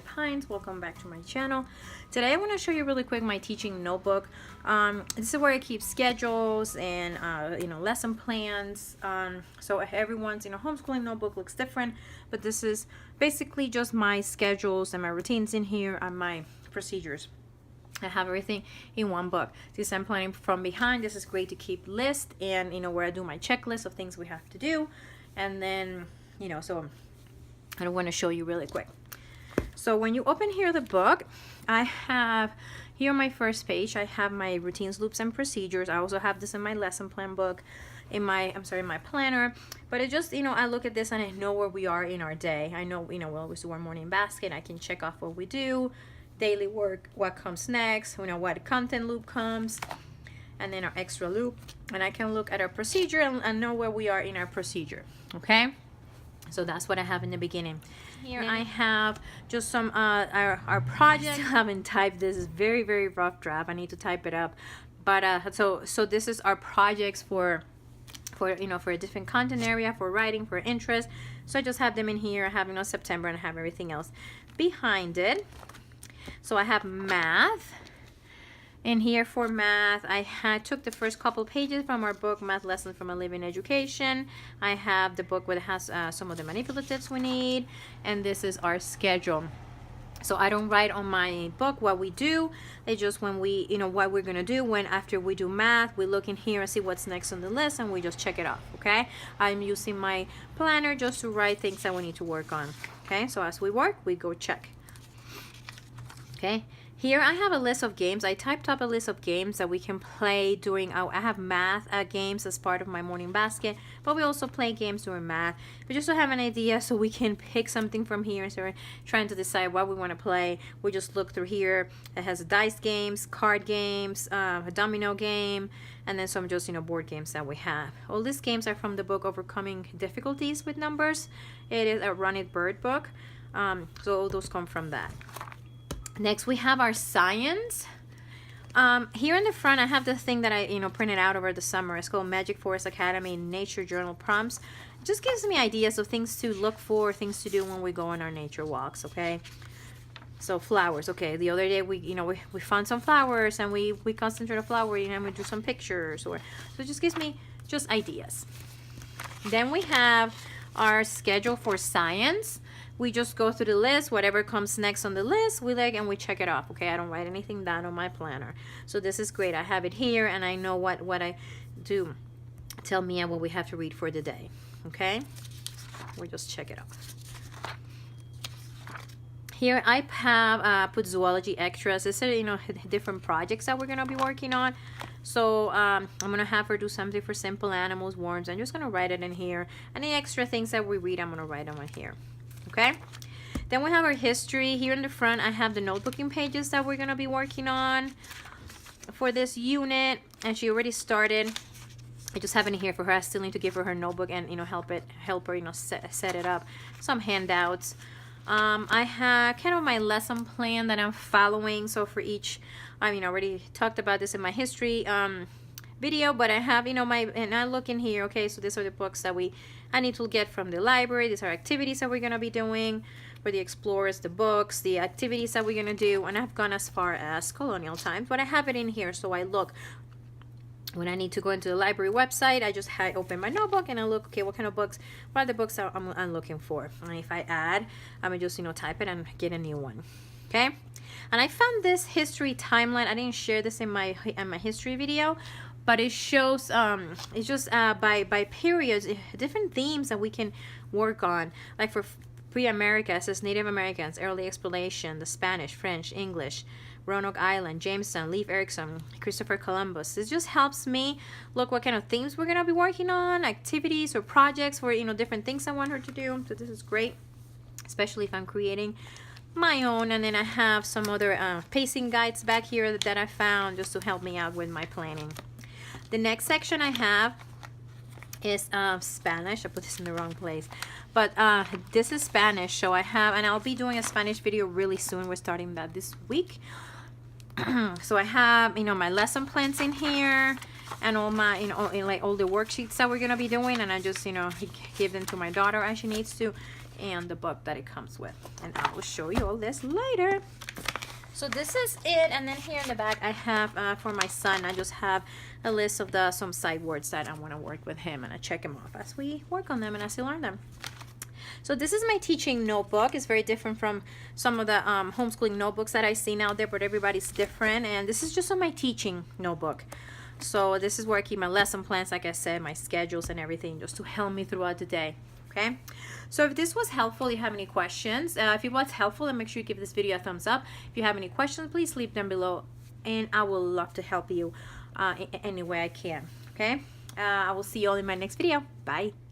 Hines. Welcome back to my channel. Today I want to show you really quick my teaching notebook. This is where I keep schedules and lesson plans. So everyone's homeschooling notebook looks different, but this is basically just my schedules and my routines in here and my procedures. I have everything in one book. Since I'm planning from behind, this is great to keep list and where I do my checklist of things we have to do. And then so I want to show you really quick. So when you open here the book, I have here on my first page, I have my routines, loops, and procedures. I also have this in my lesson plan book, in my my planner. But it just I look at this and I know where we are in our day. I know we always do our morning basket. I can check off what we do, daily work, what comes next, what content loop comes, and then our extra loop. And I can look at our procedure and know where we are in our procedure. Okay. So that's what I have in the beginning. Here I have just some our project. I still haven't typed this. Is very, very rough draft. I need to type it up. But so this is our projects for a different content area, for writing, for interest. So I just have them in here. I have September, and I have everything else behind it. So I have math. In here for math, I took the first couple pages from our book, Math Lessons from a Living Education. I have the book where it has some of the manipulatives we need, and this is our schedule. So I don't write on my book what we do. It's just when we, what we're gonna do when after we do math, we look in here and see what's next on the list, and we just check it off. Okay, I'm using my planner just to write things that we need to work on. Okay, so as we work, we go check. Okay. Here I have a list of games. I typed up a list of games that we can play during I have math games as part of my morning basket, but we also play games during math. We just don't have an idea, so we can pick something from here. So we're trying to decide what we want to play. We just look through here. It has dice games, card games, a domino game, and then some just board games that we have. All these games are from the book Overcoming Difficulties with Numbers. It is a Run It Bird book. So all those come from that. Next, we have our science. Here in the front, I have the thing that I printed out over the summer. It's called Magic Forest Academy Nature Journal Prompts. It just gives me ideas of things to look for, things to do when we go on our nature walks. Okay. So flowers. Okay. The other day we found some flowers and we concentrate on flower and we do some pictures so it just gives me just ideas. Then we have our schedule for science. We just go through the list, whatever comes next on the list, we and we check it off. Okay, I don't write anything down on my planner. So this is great. I have it here and I know what I do. Tell me what we have to read for the day. Okay, we just check it off. Here I have put zoology extras. This is different projects that we're gonna be working on. So I'm gonna have her do something for simple animals, worms. I'm just gonna write it in here. Any extra things that we read, I'm gonna write them in here. Okay, then we have our history. Here in the front I have the notebooking pages that we're going to be working on for this unit, and she already started. I just have it in here for her. I still need to give her notebook and help her set it up. Some handouts. I have kind of my lesson plan that I'm following. So for each, I already talked about this in my history video, but I have and I look in here. Okay, so these are the books that I need to get from the library. These are activities that we're gonna be doing for the explorers, the books, the activities that we're gonna do, and I've gone as far as colonial times, but I have it in here. So I look when I need to go into the library website. I open my notebook and I look, okay, what kind of books, what are the books that I'm looking for, and if I add, I'm gonna just type it and get a new one. Okay, and I found this history timeline. I didn't share this in my history video, but it shows it's just by periods, different themes that we can work on. Like for pre-America, it says Native Americans, early exploration, the Spanish, French, English, Roanoke Island, Jamestown, Leif Erikson, Christopher Columbus. It just helps me look what kind of themes we're gonna be working on, activities or projects for different things I want her to do. So this is great, especially if I'm creating my own. And then I have some other pacing guides back here that I found just to help me out with my planning. The next section I have is Spanish. I put this in the wrong place, but this is Spanish. So I have, and I'll be doing a Spanish video really soon. We're starting that this week. So I have my lesson plans in here, and all my all the worksheets that we're gonna be doing, and I just give them to my daughter as she needs to and the book that it comes with. And I will show you all this later. So this is it, and then here in the back I have for my son, I just have a list of some sight words that I want to work with him, and I check them off as we work on them and as we learn them. So this is my teaching notebook. It's very different from some of the homeschooling notebooks that I've seen out there, but everybody's different, and this is just on my teaching notebook. So this is where I keep my lesson plans, like I said, my schedules and everything, just to help me throughout the day. Okay, so if this was helpful, you have any questions, if it was helpful, then make sure you give this video a thumbs up. If you have any questions, please leave them below, and I will love to help you in any way I can. Okay, I will see you all in my next video. Bye.